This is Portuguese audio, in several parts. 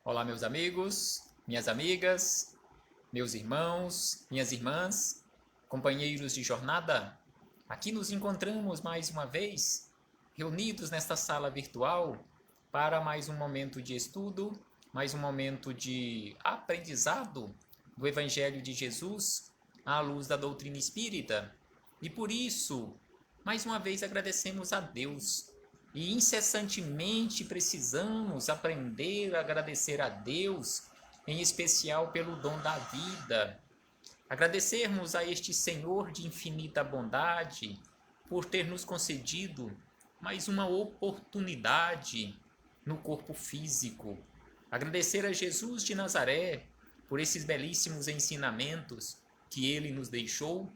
Olá, meus amigos, minhas amigas, meus irmãos, minhas irmãs, companheiros de jornada. Aqui nos encontramos mais uma vez, reunidos nesta sala virtual, para mais um momento de estudo, mais um momento de aprendizado do Evangelho de Jesus à luz da doutrina espírita. E por isso, mais uma vez agradecemos a Deus e incessantemente precisamos aprender a agradecer a Deus, em especial pelo dom da vida. Agradecermos a este Senhor de infinita bondade por ter nos concedido mais uma oportunidade no corpo físico. Agradecer a Jesus de Nazaré por esses belíssimos ensinamentos que ele nos deixou.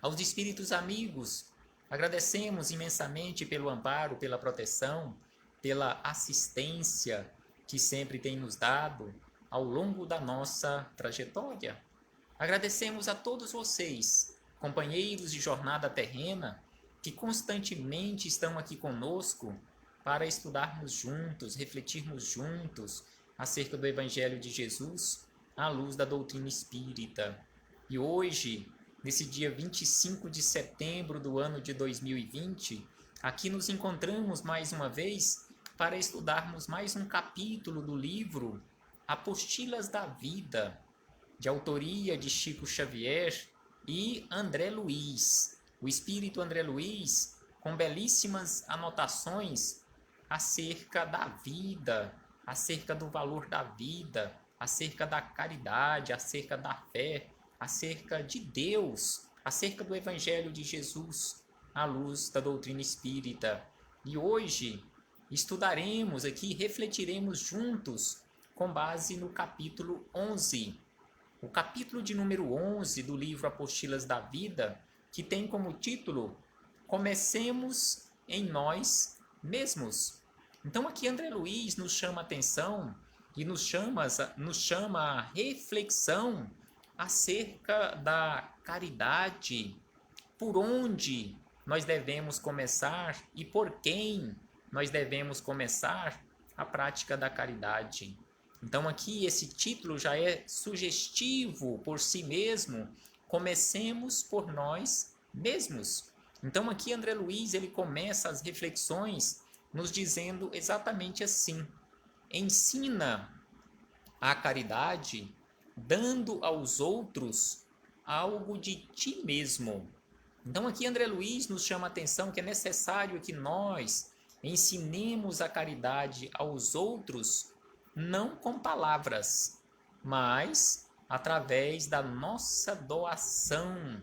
Aos espíritos amigos, agradecemos imensamente pelo amparo, pela proteção, pela assistência que sempre tem nos dado ao longo da nossa trajetória. Agradecemos a todos vocês, companheiros de jornada terrena, que constantemente estão aqui conosco para estudarmos juntos, refletirmos juntos acerca do Evangelho de Jesus à luz da doutrina espírita. E hoje, nesse dia 25 de setembro do ano de 2020, aqui nos encontramos mais uma vez para estudarmos mais um capítulo do livro Apostilas da Vida, de autoria de Chico Xavier e André Luiz. O espírito André Luiz, com belíssimas anotações acerca da vida, acerca do valor da vida, acerca da caridade, acerca da fé, acerca de Deus, acerca do Evangelho de Jesus, à luz da doutrina espírita. E hoje estudaremos aqui, refletiremos juntos com base no capítulo 11. O capítulo de número 11 do livro Apostilas da Vida, que tem como título Comecemos em Nós Mesmos. Então aqui André Luiz nos chama a atenção e nos chama a reflexão acerca da caridade, por onde nós devemos começar e por quem nós devemos começar a prática da caridade. Então aqui esse título já é sugestivo por si mesmo. Comecemos por nós mesmos. Então aqui André Luiz ele começa as reflexões nos dizendo exatamente assim: ensina a caridade dando aos outros algo de ti mesmo. Então aqui André Luiz nos chama a atenção que é necessário que nós ensinemos a caridade aos outros não com palavras, mas através da nossa doação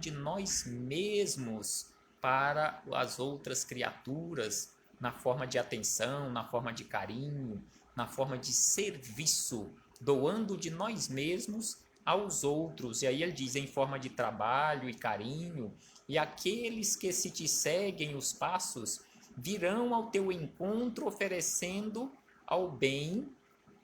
de nós mesmos para as outras criaturas, na forma de atenção, na forma de carinho, na forma de serviço, doando de nós mesmos aos outros. E aí ele diz, em forma de trabalho e carinho, e aqueles que se te seguem os passos virão ao teu encontro oferecendo ao bem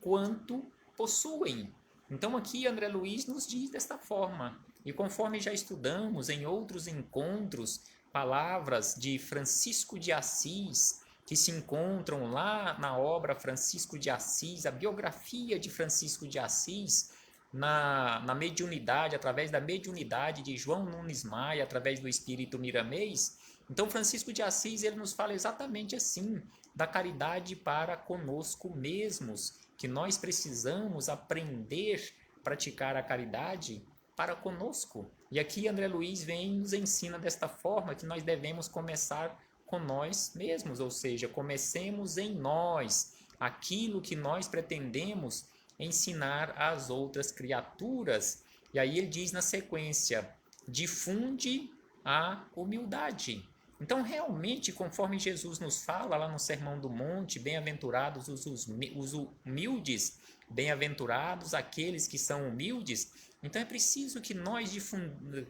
quanto possuem. Então aqui André Luiz nos diz desta forma, e conforme já estudamos em outros encontros, palavras de Francisco de Assis, que se encontram lá na obra Francisco de Assis, a biografia de Francisco de Assis, na mediunidade, através da mediunidade de João Nunes Maia, através do Espírito Miramês. Então Francisco de Assis ele nos fala exatamente assim, da caridade para conosco mesmos, que nós precisamos aprender a praticar a caridade para conosco. E aqui André Luiz vem e nos ensina desta forma que nós devemos começar com nós mesmos, ou seja, comecemos em nós aquilo que nós pretendemos ensinar às outras criaturas. E aí ele diz na sequência, difunde a humildade. Então, realmente, conforme Jesus nos fala lá no Sermão do Monte, bem-aventurados os humildes, bem-aventurados aqueles que são humildes. Então, é preciso que nós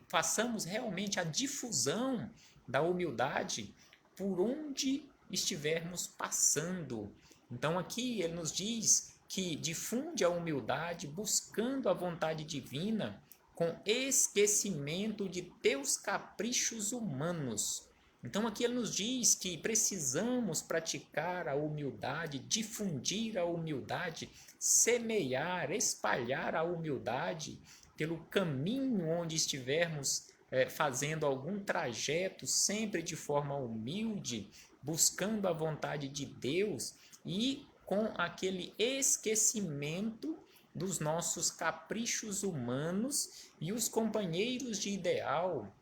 façamos realmente a difusão da humildade por onde estivermos passando. Então, aqui ele nos diz que difunde a humildade buscando a vontade divina com esquecimento de teus caprichos humanos. Então aqui ele nos diz que precisamos praticar a humildade, difundir a humildade, semear, espalhar a humildade pelo caminho onde estivermos fazendo algum trajeto, sempre de forma humilde, buscando a vontade de Deus e com aquele esquecimento dos nossos caprichos humanos e os companheiros de ideal,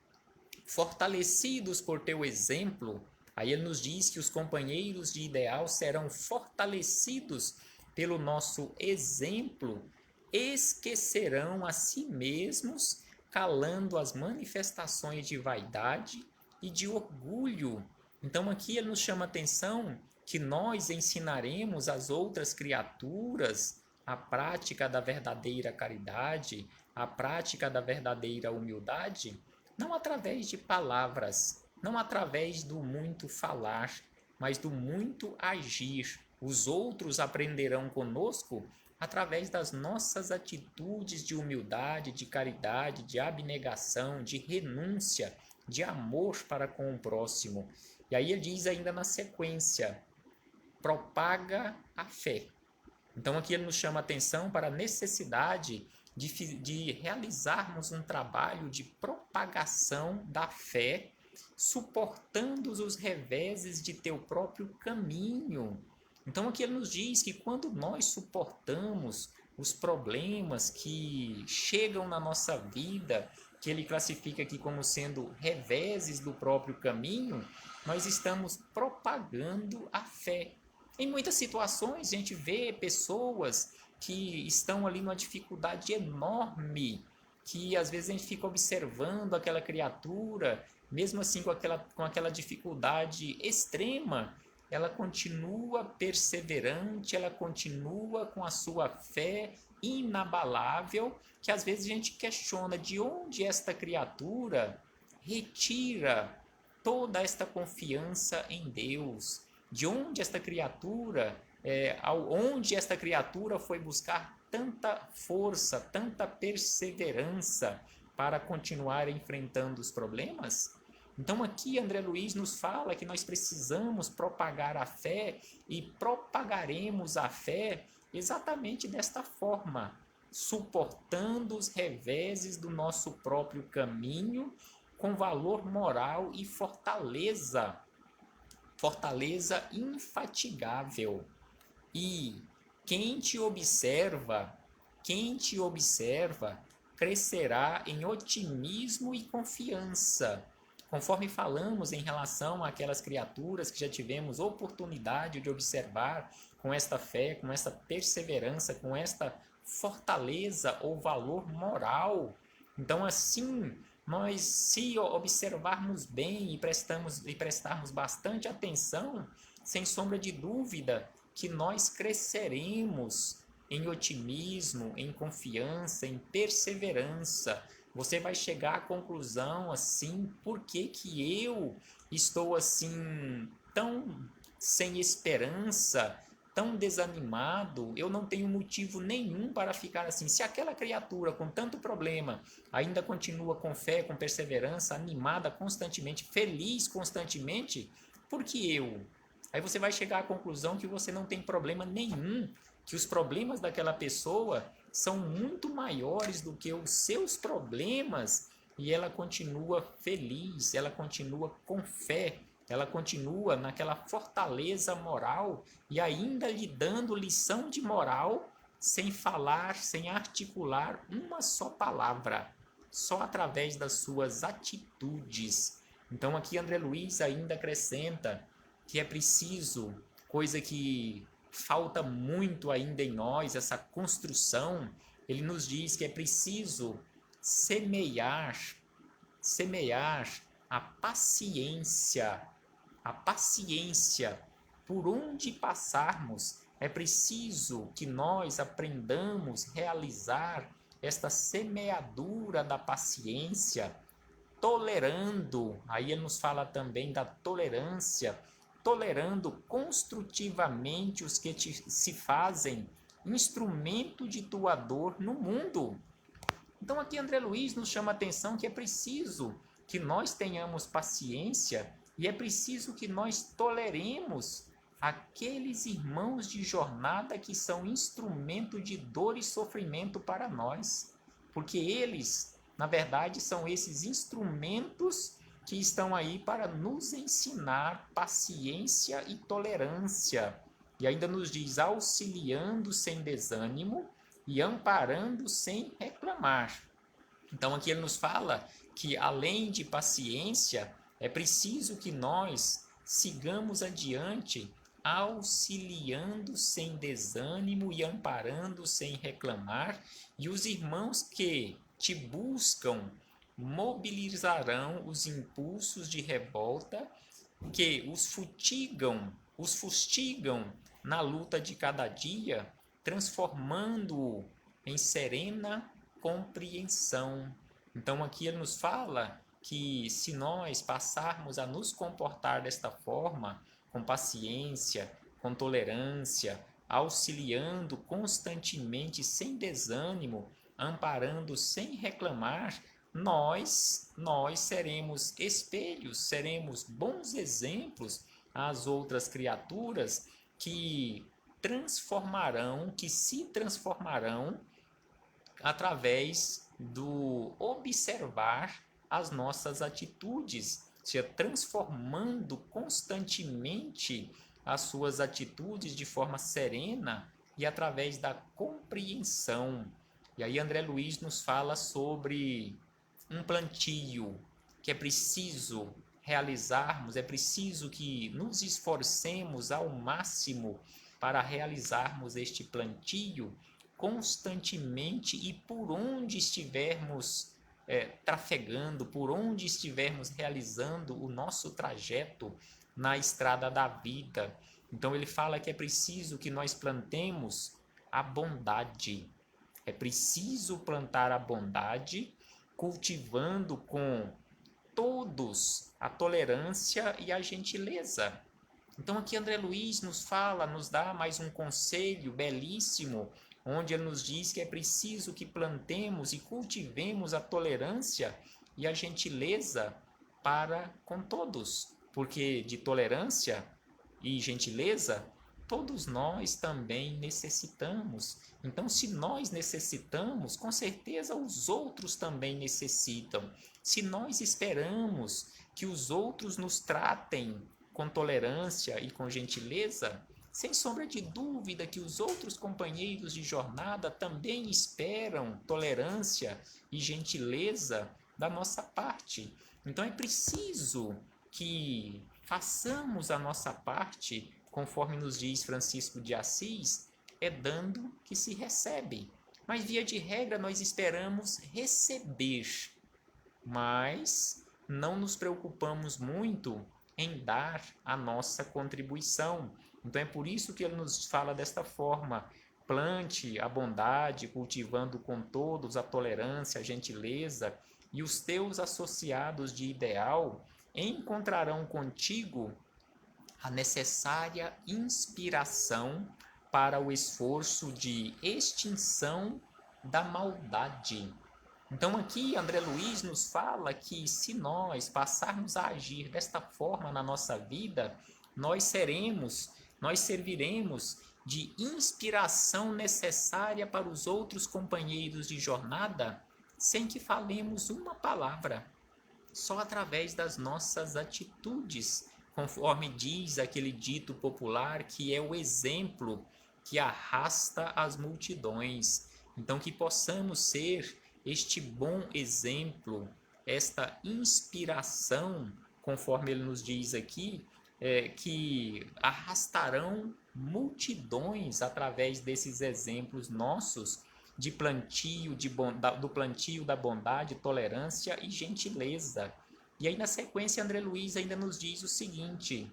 fortalecidos por teu exemplo. Aí ele nos diz que os companheiros de ideal serão fortalecidos pelo nosso exemplo, esquecerão a si mesmos, calando as manifestações de vaidade e de orgulho. Então aqui ele nos chama a atenção que nós ensinaremos às outras criaturas a prática da verdadeira caridade, a prática da verdadeira humildade, não através de palavras, não através do muito falar, mas do muito agir. Os outros aprenderão conosco através das nossas atitudes de humildade, de caridade, de abnegação, de renúncia, de amor para com o próximo. E aí ele diz ainda na sequência, propaga a fé. Então aqui ele nos chama a atenção para a necessidade de realizarmos um trabalho de propagação da fé, suportando os reveses de teu próprio caminho. Então aqui ele nos diz que quando nós suportamos os problemas que chegam na nossa vida, que ele classifica aqui como sendo reveses do próprio caminho, nós estamos propagando a fé. Em muitas situações a gente vê pessoas que estão ali numa dificuldade enorme, que às vezes a gente fica observando aquela criatura, mesmo assim com aquela dificuldade extrema, ela continua perseverante, ela continua com a sua fé inabalável, que às vezes a gente questiona de onde esta criatura retira toda esta confiança em Deus, de onde esta criatura, onde esta criatura foi buscar tanta força, tanta perseverança para continuar enfrentando os problemas? Então aqui André Luiz nos fala que nós precisamos propagar a fé e propagaremos a fé exatamente desta forma, suportando os reveses do nosso próprio caminho com valor moral e fortaleza infatigável. E quem te observa, crescerá em otimismo e confiança. Conforme falamos em relação àquelas criaturas que já tivemos oportunidade de observar com esta fé, com esta perseverança, com esta fortaleza ou valor moral. Então, assim, nós, se observarmos bem e prestarmos bastante atenção, sem sombra de dúvida, que nós cresceremos em otimismo, em confiança, em perseverança. Você vai chegar à conclusão assim, por que eu estou assim tão sem esperança, tão desanimado? Eu não tenho motivo nenhum para ficar assim. Se aquela criatura com tanto problema ainda continua com fé, com perseverança, animada constantemente, feliz constantemente, por que eu? Aí você vai chegar à conclusão que você não tem problema nenhum, que os problemas daquela pessoa são muito maiores do que os seus problemas, e ela continua feliz, ela continua com fé, ela continua naquela fortaleza moral e ainda lhe dando lição de moral sem falar, sem articular uma só palavra, só através das suas atitudes. Então aqui André Luiz ainda acrescenta que é preciso, coisa que falta muito ainda em nós, essa construção. Ele nos diz que é preciso semear a paciência por onde passarmos. É preciso que nós aprendamos a realizar esta semeadura da paciência, tolerando. Aí ele nos fala também da tolerância, tolerando construtivamente os que se fazem instrumento de tua dor no mundo. Então aqui André Luiz nos chama a atenção que é preciso que nós tenhamos paciência E é preciso que nós toleremos aqueles irmãos de jornada que são instrumento de dor e sofrimento para nós. Porque eles, na verdade, são esses instrumentos que estão aí para nos ensinar paciência e tolerância. E ainda nos diz auxiliando sem desânimo e amparando sem reclamar. Então aqui ele nos fala que além de paciência, é preciso que nós sigamos adiante, auxiliando sem desânimo e amparando sem reclamar, e os irmãos que te buscam mobilizarão os impulsos de revolta que os fustigam na luta de cada dia, transformando-o em serena compreensão. Então aqui ele nos fala que se nós passarmos a nos comportar desta forma, com paciência, com tolerância, auxiliando constantemente sem desânimo, amparando sem reclamar, nós seremos espelhos, seremos bons exemplos às outras criaturas que se transformarão através do observar as nossas atitudes, se transformando constantemente as suas atitudes de forma serena e através da compreensão. E aí André Luiz nos fala sobre um plantio que é preciso realizarmos, é preciso que nos esforcemos ao máximo para realizarmos este plantio constantemente e por onde estivermos trafegando, por onde estivermos realizando o nosso trajeto na estrada da vida. Então ele fala que é preciso que nós plantemos a bondade. É preciso plantar a bondade, cultivando com todos a tolerância e a gentileza. Então aqui André Luiz nos fala, nos dá mais um conselho belíssimo, onde ele nos diz que é preciso que plantemos e cultivemos a tolerância e a gentileza para com todos, porque de tolerância e gentileza todos nós também necessitamos. Então, se nós necessitamos, com certeza os outros também necessitam. Se nós esperamos que os outros nos tratem com tolerância e com gentileza, sem sombra de dúvida que os outros companheiros de jornada também esperam tolerância e gentileza da nossa parte. Então é preciso que façamos a nossa parte, conforme nos diz Francisco de Assis, é dando que se recebe. Mas via de regra nós esperamos receber, mas não nos preocupamos muito em dar a nossa contribuição. Então é por isso que ele nos fala desta forma: plante a bondade, cultivando com todos a tolerância, a gentileza, e os teus associados de ideal encontrarão contigo a necessária inspiração para o esforço de extinção da maldade. Então aqui André Luiz nos fala que se nós passarmos a agir desta forma na nossa vida, nós serviremos de inspiração necessária para os outros companheiros de jornada, sem que falemos uma palavra, só através das nossas atitudes, conforme diz aquele dito popular que é o exemplo que arrasta as multidões. Então que possamos ser este bom exemplo, esta inspiração, conforme ele nos diz aqui, que arrastarão multidões através desses exemplos nossos de plantio, do plantio da bondade, tolerância e gentileza. E aí na sequência André Luiz ainda nos diz o seguinte: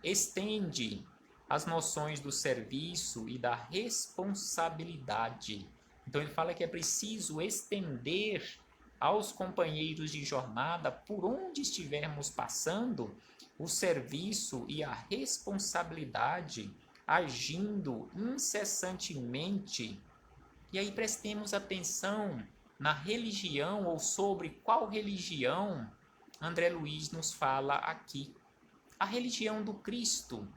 estende as noções do serviço e da responsabilidade. Então ele fala que é preciso estender aos companheiros de jornada, por onde estivermos passando, o serviço e a responsabilidade, agindo incessantemente. E aí prestemos atenção na religião, ou sobre qual religião André Luiz nos fala aqui. a religião do Cristo.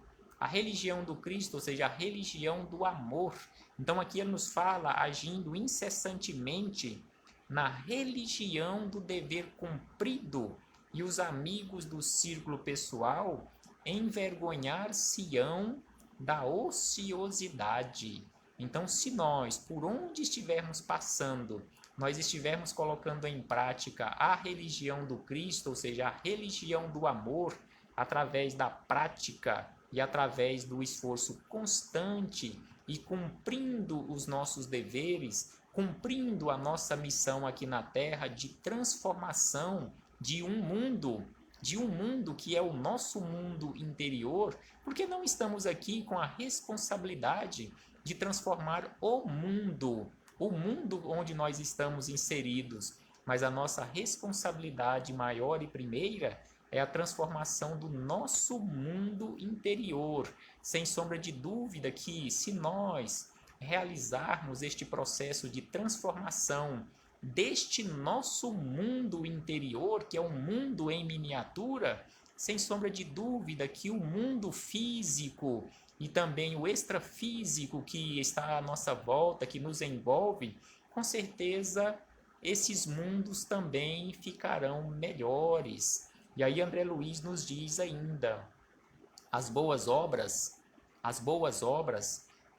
A religião do Cristo, ou seja, a religião do amor. Então aqui ele nos fala agindo incessantemente na religião do dever cumprido, e os amigos do círculo pessoal envergonhar-se-ão da ociosidade. Então, se nós, por onde estivermos passando, nós estivermos colocando em prática a religião do Cristo, ou seja, a religião do amor, através da prática e através do esforço constante e cumprindo os nossos deveres, cumprindo a nossa missão aqui na Terra de transformação de um mundo que é o nosso mundo interior, porque não estamos aqui com a responsabilidade de transformar o mundo onde nós estamos inseridos, mas a nossa responsabilidade maior e primeira é a transformação do nosso mundo interior. Sem sombra de dúvida que, se nós realizarmos este processo de transformação deste nosso mundo interior, que é um mundo em miniatura, sem sombra de dúvida que o mundo físico e também o extrafísico que está à nossa volta, que nos envolve, com certeza esses mundos também ficarão melhores. E aí André Luiz nos diz ainda, as boas obras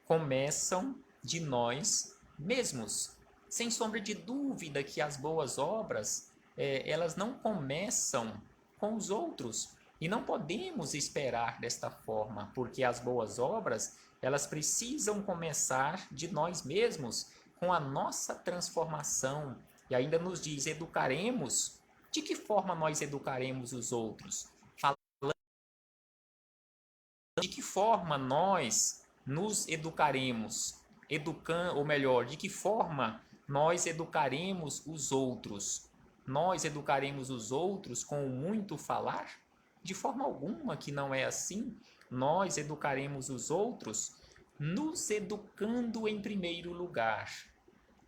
começam de nós mesmos. Sem sombra de dúvida que as boas obras, elas não começam com os outros. E não podemos esperar desta forma, porque as boas obras, elas precisam começar de nós mesmos, com a nossa transformação. E ainda nos diz, educaremos. De que forma nós educaremos os outros? De que forma nós nos educaremos? Ou melhor, de que forma nós educaremos os outros? Nós educaremos os outros com muito falar? De forma alguma que não é assim. Nós educaremos os outros nos educando em primeiro lugar.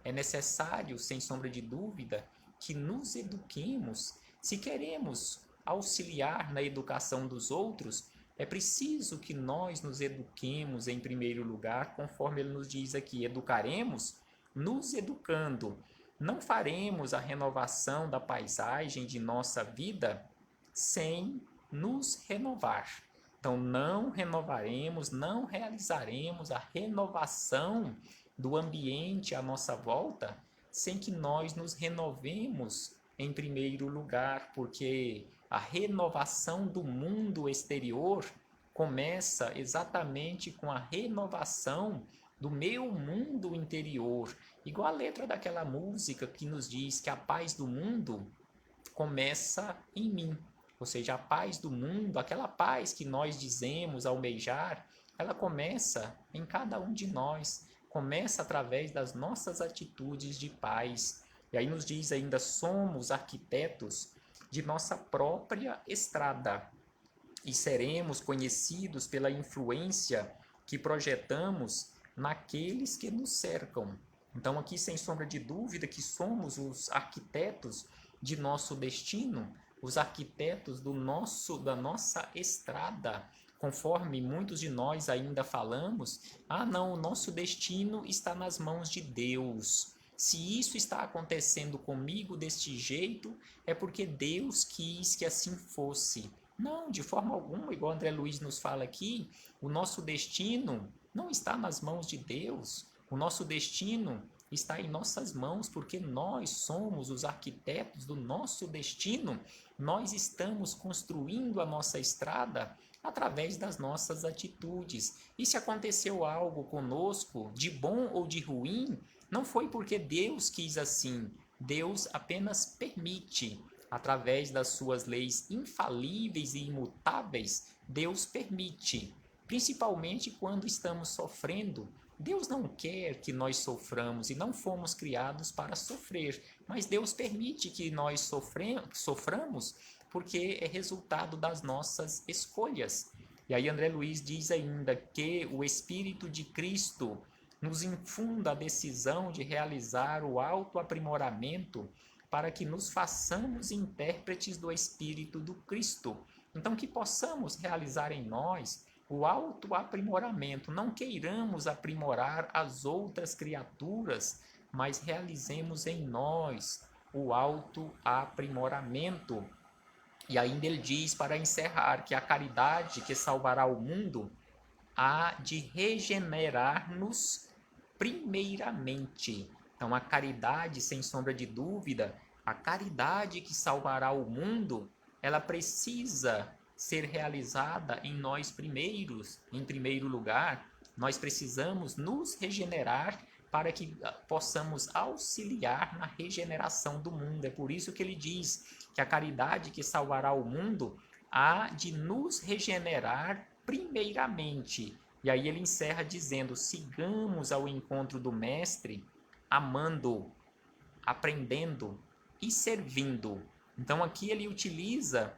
É necessário, sem sombra de dúvida, que nos eduquemos. Se queremos auxiliar na educação dos outros, é preciso que nós nos eduquemos em primeiro lugar, conforme ele nos diz aqui, educaremos nos educando. Não faremos a renovação da paisagem de nossa vida sem nos renovar. Então, não renovaremos, não realizaremos a renovação do ambiente à nossa volta sem que nós nos renovemos em primeiro lugar, porque a renovação do mundo exterior começa exatamente com a renovação do meu mundo interior. Igual a letra daquela música que nos diz que a paz do mundo começa em mim. Ou seja, a paz do mundo, aquela paz que nós dizemos almejar, ela começa em cada um de nós. Começa através das nossas atitudes de paz. E aí nos diz ainda, somos arquitetos de nossa própria estrada e seremos conhecidos pela influência que projetamos naqueles que nos cercam. Então aqui, sem sombra de dúvida, que somos os arquitetos de nosso destino, os arquitetos da nossa estrada. Conforme muitos de nós ainda falamos, não, o nosso destino está nas mãos de Deus. Se isso está acontecendo comigo deste jeito, é porque Deus quis que assim fosse. Não, de forma alguma, igual André Luiz nos fala aqui, o nosso destino não está nas mãos de Deus. O nosso destino está em nossas mãos, porque nós somos os arquitetos do nosso destino. Nós estamos construindo a nossa estrada através das nossas atitudes. E se aconteceu algo conosco, de bom ou de ruim, não foi porque Deus quis assim. Deus apenas permite. Através das suas leis infalíveis e imutáveis, Deus permite. Principalmente quando estamos sofrendo. Deus não quer que nós soframos e não fomos criados para sofrer, mas Deus permite que nós soframos porque é resultado das nossas escolhas. E aí André Luiz diz ainda que o Espírito de Cristo nos infunda a decisão de realizar o autoaprimoramento para que nos façamos intérpretes do Espírito do Cristo. Então, que possamos realizar em nós o autoaprimoramento. Não queiramos aprimorar as outras criaturas, mas realizemos em nós o autoaprimoramento. E ainda ele diz, para encerrar, que a caridade que salvará o mundo há de regenerar-nos primeiramente. Então, a caridade, sem sombra de dúvida, a caridade que salvará o mundo, ela precisa ser realizada em nós primeiros. Em primeiro lugar, nós precisamos nos regenerar para que possamos auxiliar na regeneração do mundo. É por isso que ele diz que a caridade que salvará o mundo há de nos regenerar primeiramente. E aí ele encerra dizendo: sigamos ao encontro do Mestre, amando, aprendendo e servindo. Então aqui ele utiliza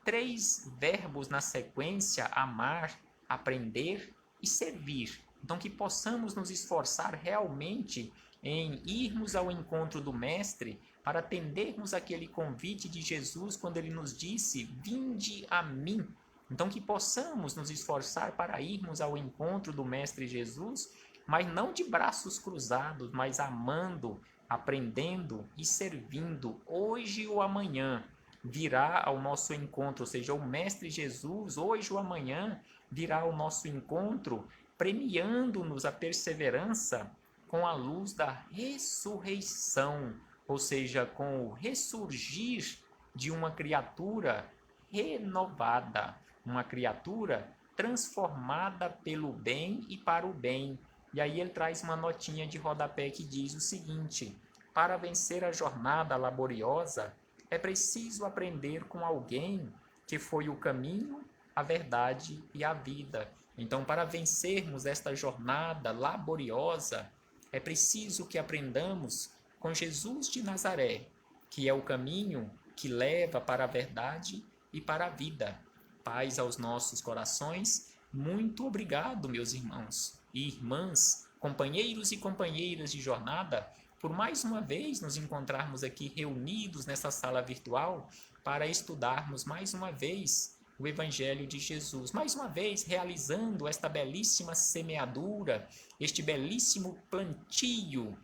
3 verbos na sequência: amar, aprender e servir. Então que possamos nos esforçar realmente em irmos ao encontro do Mestre para atendermos aquele convite de Jesus quando ele nos disse: vinde a mim. Então que possamos nos esforçar para irmos ao encontro do Mestre Jesus, mas não de braços cruzados, mas amando, aprendendo e servindo. Hoje ou amanhã virá ao nosso encontro, ou seja, o Mestre Jesus, hoje ou amanhã, virá ao nosso encontro, premiando-nos a perseverança com a luz da ressurreição, ou seja, com o ressurgir de uma criatura renovada, uma criatura transformada pelo bem e para o bem. E aí ele traz uma notinha de rodapé que diz o seguinte: para vencer a jornada laboriosa, é preciso aprender com alguém que foi o caminho, a verdade e a vida. Então, para vencermos esta jornada laboriosa, é preciso que aprendamos com Jesus de Nazaré, que é o caminho que leva para a verdade e para a vida. Paz aos nossos corações. Muito obrigado, meus irmãos e irmãs, companheiros e companheiras de jornada, por mais uma vez nos encontrarmos aqui reunidos nessa sala virtual para estudarmos mais uma vez o Evangelho de Jesus, mais uma vez realizando esta belíssima semeadura, este belíssimo plantio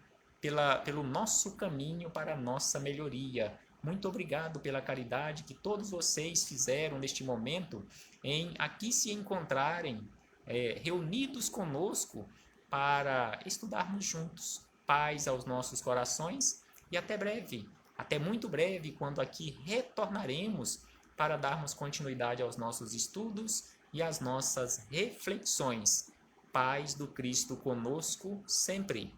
pelo nosso caminho para a nossa melhoria. Muito obrigado pela caridade que todos vocês fizeram neste momento em aqui se encontrarem reunidos conosco para estudarmos juntos. Paz aos nossos corações e até breve, até muito breve, quando aqui retornaremos para darmos continuidade aos nossos estudos e às nossas reflexões. Paz do Cristo conosco sempre.